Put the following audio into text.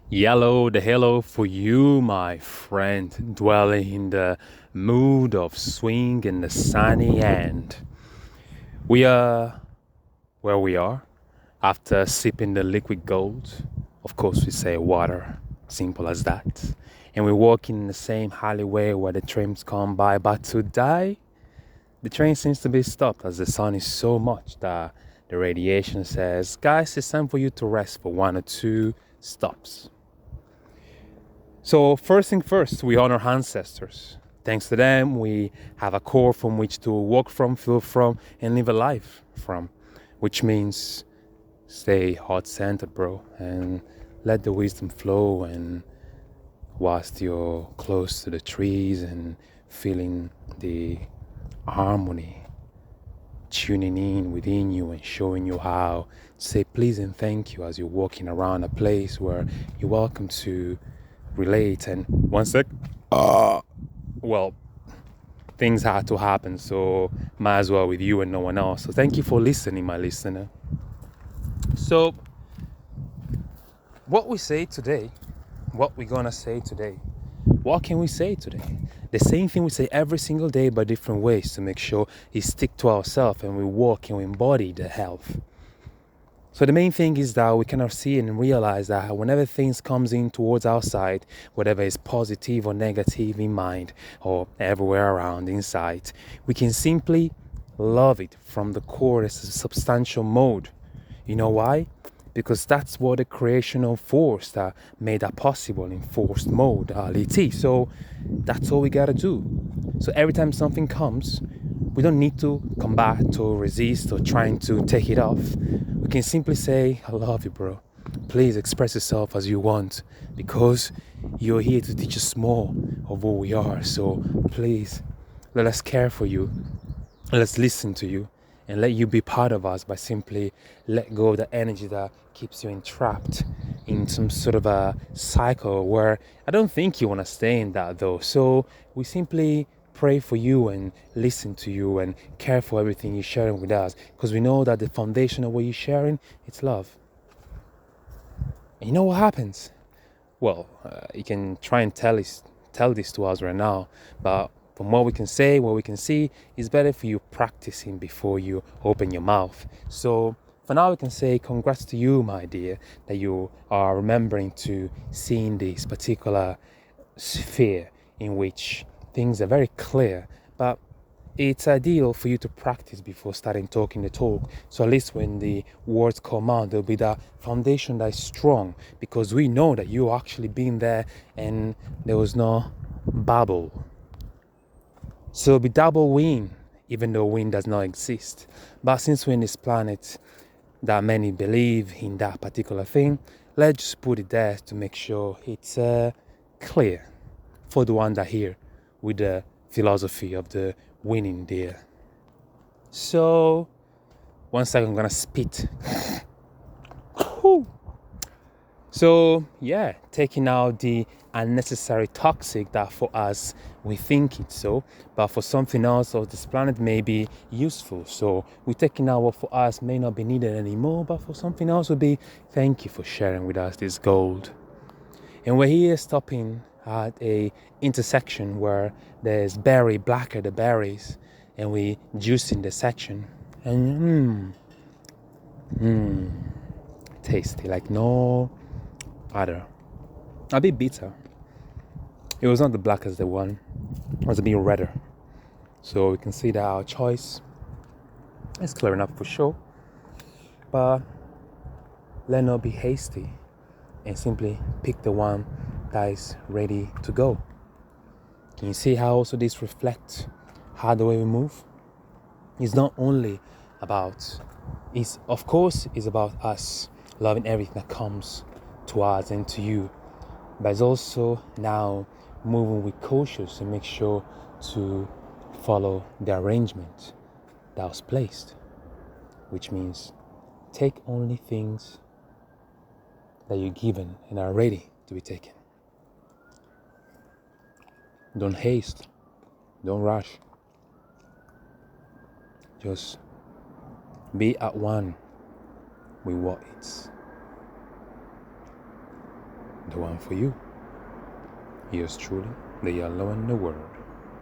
Yellow, the hello for you, my friend, dwelling in the mood of swing in the sunny end. We are where we are after sipping the liquid gold. Of course, we say water, simple as that. And we're walking in the same alleyway where the trains come by. But today, the train seems to be stopped as the sun is so much that the radiation says, guys, it's time for you to rest for one or two stops. So first thing first, we honor ancestors. Thanks to them, we have a core from which to walk from, feel from, and live a life from, which means stay heart-centered, bro, and let the wisdom flow. And whilst you're close to the trees and feeling the harmony tuning in within you and showing you how to say please and thank you as you're walking around a place where you're welcome to relate. And one sec. Well, things had to happen, so might as well with you and no one else. So thank you for listening, my listener. So what we say today, what we're gonna say today, what can we say today? The same thing we say every single day, but different ways to make sure we stick to ourselves and we walk and we embody the health. So the main thing is that we kind of see and realize that whenever things comes in towards our side, whatever is positive or negative in mind or everywhere around inside, we can simply love it from the core as a substantial mode. You know why? Because that's what the creational force that made that possible in forced mode, LT. So that's all we gotta do. So every time something comes, we don't need to combat or resist or trying to take it off. We can simply say, I love you, bro. Please express yourself as you want because you're here to teach us more of who we are. So please, let us care for you. Let's listen to you and let you be part of us by simply let go of the energy that keeps you entrapped in some sort of a cycle where I don't think you want to stay in that though. So we simply pray for you and listen to you and care for everything you're sharing with us because we know that the foundation of what you're sharing, it's love. And you know what happens? Well, you can try and tell this to us right now, but from what we can say, what we can see, it's better for you practicing before you open your mouth. So for now, we can say congrats to you, my dear, that you are remembering to see in this particular sphere in which things are very clear, but it's ideal for you to practice before starting talking the talk. So at least when the words come out, there'll be that foundation that is strong because we know that you actually been there and there was no babble. So it'll be double win, even though win does not exist. But since we're in this planet that many believe in that particular thing, let's just put it there to make sure it's clear for the one that hear with the philosophy of the winning there. So, one second, I'm gonna spit. So, yeah, taking out the unnecessary toxic that for us we think it's so, but for something else of this planet may be useful. So, we're taking out what for us may not be needed anymore, but for something else would be thank you for sharing with us this gold. And we're here stopping at a intersection where there's berry blacker the berries and we juicing the section and tasty like no other. A bit bitter. It was not the black as the one, it was a bit redder. So we can see that our choice is clearing up for sure, but let not be hasty and simply pick the one that is ready to go. Can you see how also this reflects how the way we move? It's not only about, it's of course is about us loving everything that comes to us and to you, but it's also now moving with cautious and make sure to follow the arrangement that was placed, which means take only things that you're given and are ready to be taken. Don't haste, don't rush. Just be at one with what it's. the one for you. Yours truly, the Yellow and the Word.